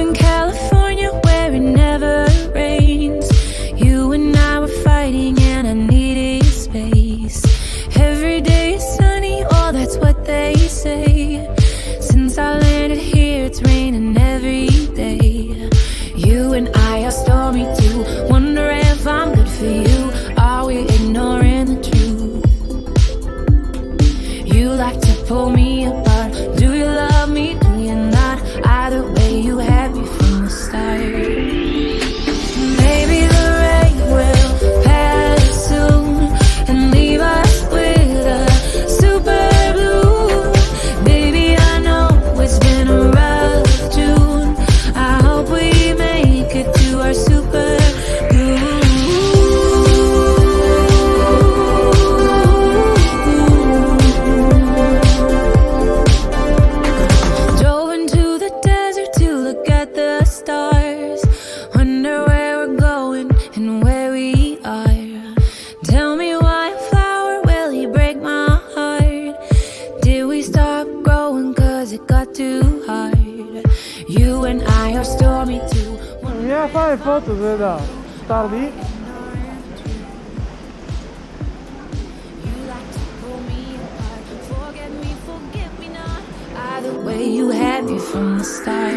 in California where it never rains. You and I were fighting and I needed space. Every day is sunny, oh that's what they say. Since I landed here it's raining every day. You and I are stormy too. Wonder if I'm good for you. Are we ignoring the truth? You like to pull me apart. Do you love me? Do you not? Either way you had me from the start. Maybe the rain will pass soon and leave us with a super blue. Baby, I know it's been a rough June. I hope we make it to our super blue. Drove into the desert to look at the stars. Wonder where we're going and where we are. Tell me why a flower, will he break my heart? Did we stop growing cause it got too hard? You and I are stormy too. Viens fare le foto, Zeda. Tardi? Either way you had me from the start.